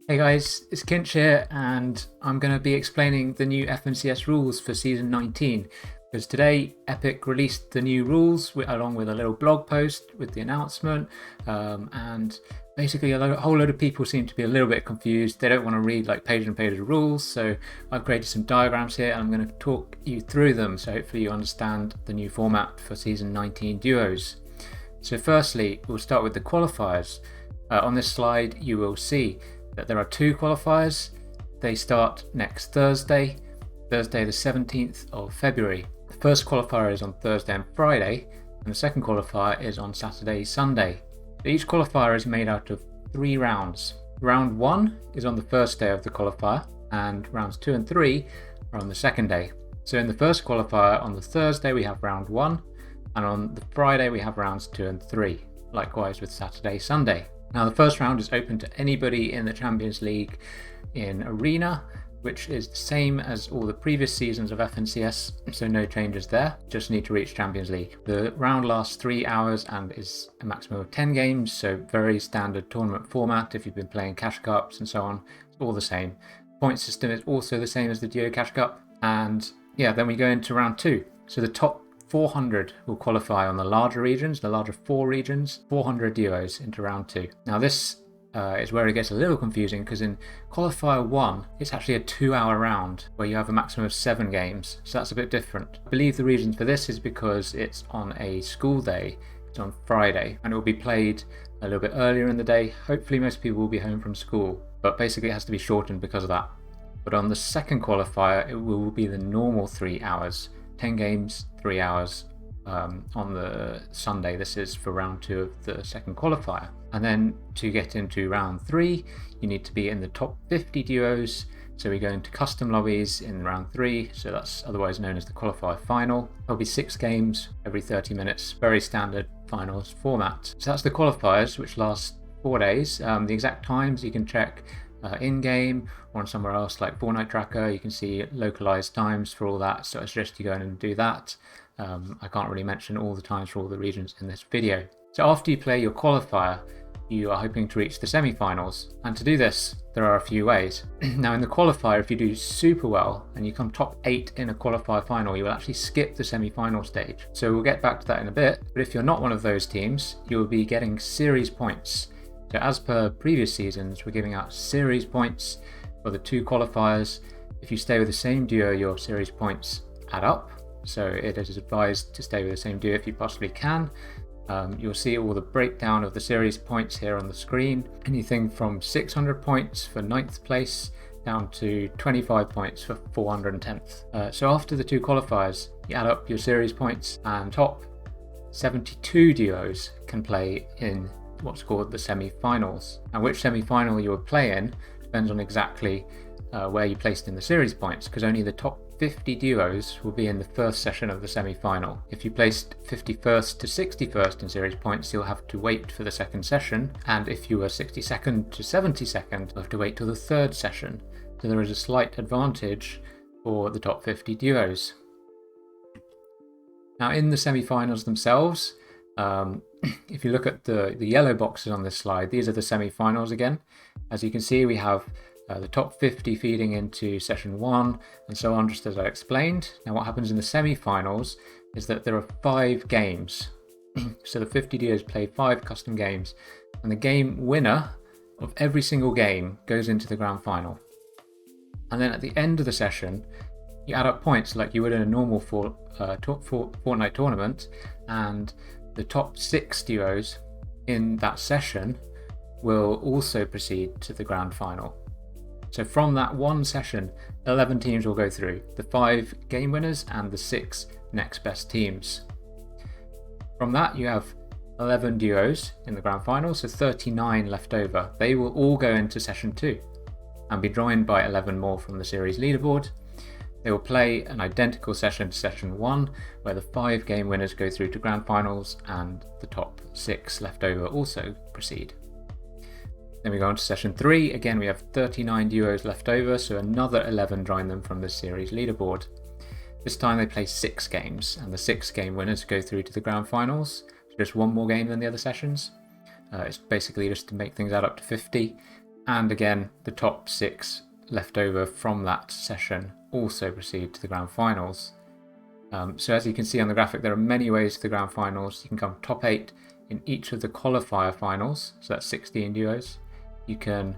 Hey guys, it's Kinch here, and I'm going to be explaining the new FNCS rules for Season 19. Because today, Epic released the new rules along with a little blog post with the announcement, and basically a whole load of people seem to be a little bit confused. They don't want to read like page and page of rules, so I've created some diagrams here and I'm going to talk you through them, so hopefully you understand the new format for Season 19 duos. So firstly, we'll start with the qualifiers. On this slide, you will see that there are two qualifiers. They start next Thursday the 17th of February. The first qualifier is on Thursday and Friday, and the second qualifier is on Saturday, Sunday. Each qualifier is made out of 3 rounds. Round 1 is on the first day of the qualifier, and rounds 2 and 3 are on the second day. So in the first qualifier on the Thursday we have round 1, and on the Friday we have rounds 2 and 3. Likewise with Saturday, Sunday. Now the first round is open to anybody in the Champions League in Arena, which is the same as all the previous seasons of FNCS, so no changes there, just need to reach Champions League. The round lasts 3 hours and is a maximum of 10 games, so very standard tournament format. If you've been playing Cash Cups and so on, it's all the same. Point system is also the same as the Duo Cash Cup, and yeah, then we go into round 2. So the top 400 will qualify on the larger regions, the larger 4 regions, 400 duos into round 2. Now this is where it gets a little confusing, because in qualifier 1 it's actually a 2-hour round where you have a maximum of 7 games, so that's a bit different. I believe the reason for this is because it's on a school day, it's on Friday, and it will be played a little bit earlier in the day. Hopefully most people will be home from school, but basically it has to be shortened because of that. But on the second qualifier it will be the normal 3 hours, 10 games, 3 hours on the Sunday. This is for round 2 of the second qualifier. And then to get into round 3, you need to be in the top 50 duos. So we go into custom lobbies in round 3, so that's otherwise known as the qualifier final. There'll be 6 games every 30 minutes, very standard finals format. So that's the qualifiers, which last 4 days. The exact times you can check in-game or on somewhere else like Fortnite Tracker. You can see localized times for all that, so I suggest you go in and do that. I can't really mention all the times for all the regions in this video. So after you play your qualifier, you are hoping to reach the semi-finals, and to do this there are a few ways. Now in the qualifier, if you do super well and you come top 8 in a qualifier final, you will actually skip the semi-final stage. So we'll get back to that in a bit, but if you're not one of those teams, you will be getting series points. So as per previous seasons, we're giving out series points for the 2 qualifiers. If you stay with the same duo, your series points add up. So it is advised to stay with the same duo if you possibly can. You'll see all the breakdown of the series points here on the screen. Anything from 600 points for 9th place down to 25 points for 410th. So after the 2 qualifiers, you add up your series points, and top 72 duos can play in what's called the semi-finals. And which semi-final you will play in depends on exactly where you placed in the series points, because only the top 50 duos will be in the first session of the semi-final. If you placed 51st to 61st in series points, you'll have to wait for the second session, and if you were 62nd to 72nd, you'll have to wait till the third session. So there is a slight advantage for the top 50 duos. Now in the semi-finals themselves, if you look at the yellow boxes on this slide, these are the semi-finals again. As you can see, we have the top 50 feeding into session 1 and so on, just as I explained. Now what happens in the semi-finals is that there are 5 games. So the 50 duos play 5 custom games, and the game winner of every single game goes into the grand final. And then at the end of the session, you add up points like you would in a normal Fortnite tournament, and the top 6 duos in that session will also proceed to the grand final. So from that one session, 11 teams will go through, the 5 game winners and the 6 next best teams. From that you have 11 duos in the grand final, so 39 left over. They will all go into session 2 and be joined by 11 more from the series leaderboard. They will play an identical session to session 1, where the 5 game winners go through to grand finals and the top 6 left over also proceed. Then we go on to session 3. Again, we have 39 duos left over, so another 11 join them from the series leaderboard. This time they play 6 games, and the 6 game winners go through to the grand finals. So just one more game than the other sessions. It's basically just to make things add up to 50. And again, the top 6 left over from that session also proceed to the grand finals. So as you can see on the graphic, there are many ways to the grand finals. You can come top 8 in each of the qualifier finals, so that's 16 duos. You can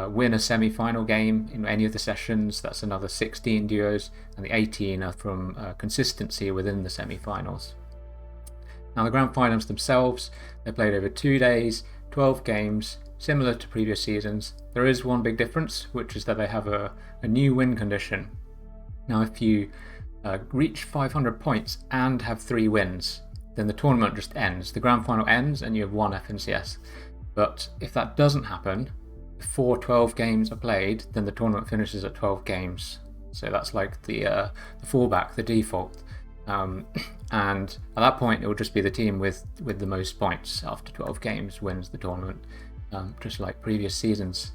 win a semi-final game in any of the sessions, that's another 16 duos, and the 18 are from consistency within the semi-finals. Now the grand finals themselves, they're played over 2 days, 12 games, similar to previous seasons. There is one big difference, which is that they have a new win condition. Now if you reach 500 points and have 3 wins, then the tournament just ends. The grand final ends and you have won FNCS. But if that doesn't happen, before 12 games are played, then the tournament finishes at 12 games. So that's like the fallback, the default. And at that point, it will just be the team with the most points after 12 games wins the tournament, just like previous seasons.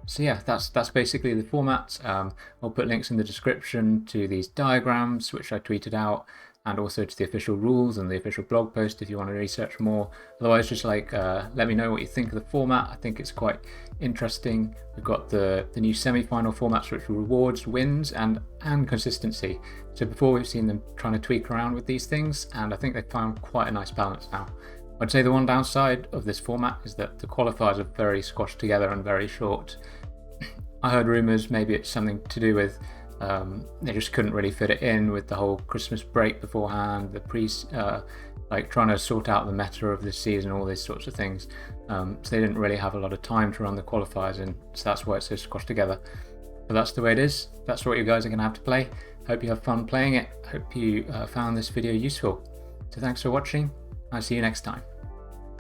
So yeah, that's basically the format. I'll put links in the description to these diagrams, which I tweeted out, and also to the official rules and the official blog post if you want to research more. Otherwise, just let me know what you think of the format. I think it's quite interesting. We've got the new semi-final formats, which rewards wins and consistency. So before, we've seen them trying to tweak around with these things, and I think they've found quite a nice balance now. I'd say the one downside of this format is that the qualifiers are very squashed together and very short. I heard rumours maybe it's something to do with they just couldn't really fit it in with the whole Christmas break beforehand, like trying to sort out the meta of this season, all these sorts of things. So they didn't really have a lot of time to run the qualifiers in, so that's why it's so squashed together. But that's the way it is. That's what you guys are going to have to play. Hope you have fun playing it. Hope you found this video useful. So thanks for watching. I'll see you next time.